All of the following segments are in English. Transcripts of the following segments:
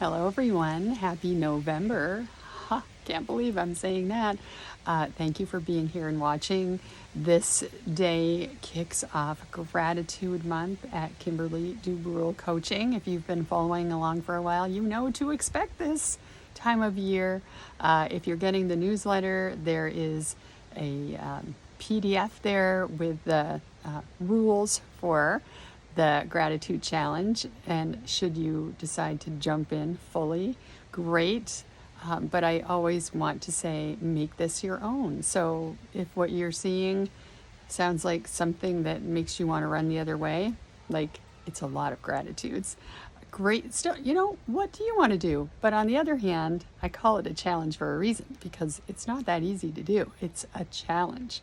Hello, everyone. Happy November. Can't believe I'm saying that. Thank you for being here and watching. This day kicks off Gratitude Month at Kimberly Dubrule Coaching. If you've been following along for a while, you know to expect this time of year. If you're getting the newsletter, there is a PDF there with the rules for the gratitude challenge, and should you decide to jump in fully, great. But I always want to say, make this your own. So if what you're seeing sounds like something that makes you want to run the other way, like it's a lot of gratitudes, great. Still, what do you want to do? But on the other hand, I call it a challenge for a reason, because it's not that easy to do. It's a challenge.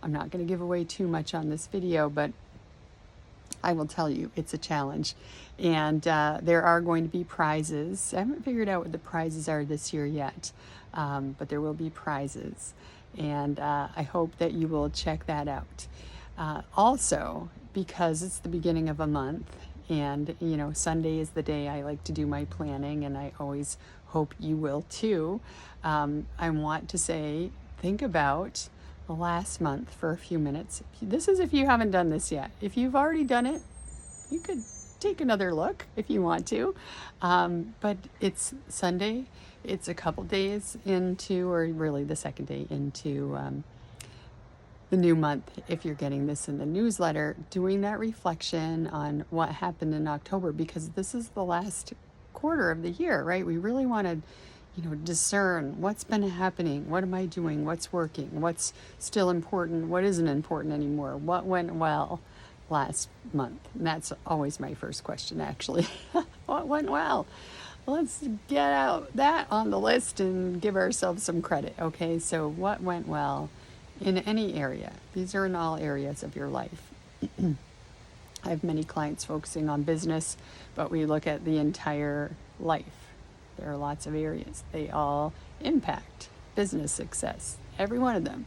I'm not going to give away too much on this video, but I will tell you, it's a challenge. And there are going to be prizes. I haven't figured out what the prizes are this year yet, but there will be prizes. And I hope that you will check that out. Also, because it's the beginning of a month, and Sunday is the day I like to do my planning, and I always hope you will too. I want to say, think about the last month for a few minutes. This is if you haven't done this yet. If you've already done it, you could take another look if you want to. But it's Sunday. It's a couple days into, or really the second day into the new month. If you're getting this in the newsletter, doing that reflection on what happened in October, because this is the last quarter of the year, right? We really want to discern what's been happening, what am I doing, what's working, what's still important, what isn't important anymore, what went well last month. And that's always my first question, actually. What went well? Let's get out that on the list and give ourselves some credit. Okay, so what went well in any area? These are in all areas of your life. I have many clients focusing on business, but we look at the entire life. There are lots of areas. They all impact business success, every one of them.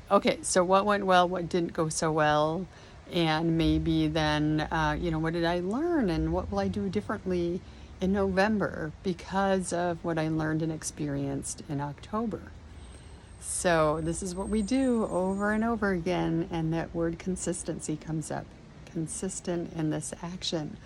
Okay, so what went well, what didn't go so well, and maybe then, what did I learn, and what will I do differently in November because of what I learned and experienced in October. So this is what we do over and over again, and that word consistency comes up. Consistent in this action.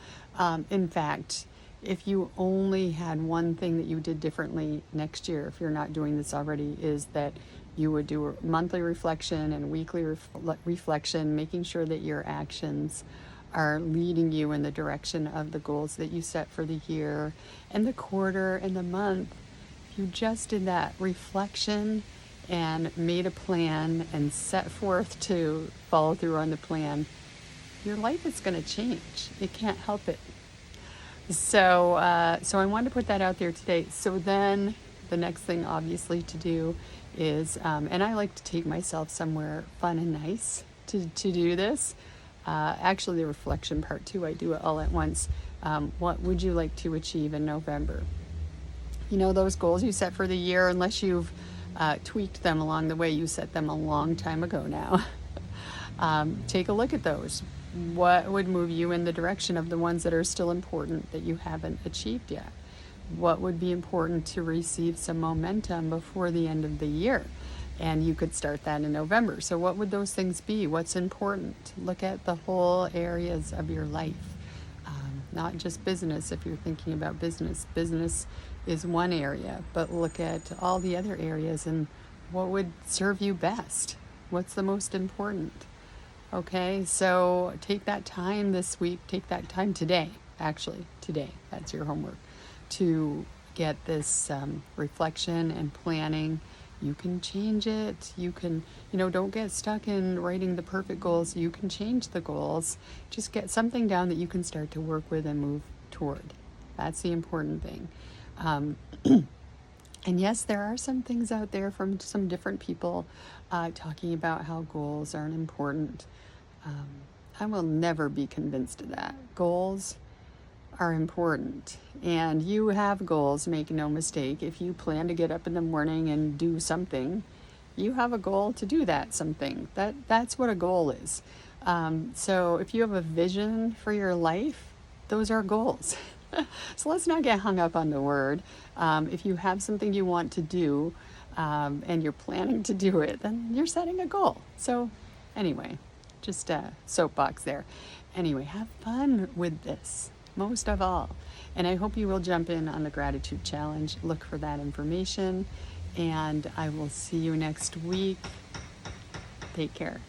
In fact, if you only had one thing that you did differently next year, if you're not doing this already, is that you would do a monthly reflection and weekly reflection, making sure that your actions are leading you in the direction of the goals that you set for the year and the quarter and the month. If you just did that reflection and made a plan and set forth to follow through on the plan, your life is going to change. It can't help it. So I wanted to put that out there today. So then the next thing, obviously, to do is, and I like to take myself somewhere fun and nice to do this. Actually, the reflection part too, I do it all at once. What would you like to achieve in November? Those goals you set for the year, unless you've tweaked them along the way, you set them a long time ago now. Take a look at those. What would move you in the direction of the ones that are still important that you haven't achieved yet? What would be important to receive some momentum before the end of the year? And you could start that in November. So what would those things be? What's important? Look at the whole areas of your life, not just business. If you're thinking about business is one area, but look at all the other areas and what would serve you best. What's the most important? Okay, so take that time this week, take that time today, that's your homework, to get this reflection and planning. You can change it. You can, don't get stuck in writing the perfect goals. You can change the goals. Just get something down that you can start to work with and move toward. That's the important thing. And yes, there are some things out there from some different people talking about how goals aren't important. I will never be convinced of that. Goals are important, and you have goals, make no mistake. If you plan to get up in the morning and do something, you have a goal to do that something. That's what a goal is. So if you have a vision for your life, those are goals. So let's not get hung up on the word. If you have something you want to do and you're planning to do it, then you're setting a goal. So, anyway, just a soapbox there. Anyway, have fun with this, most of all. And I hope you will jump in on the gratitude challenge. Look for that information. And I will see you next week. Take care.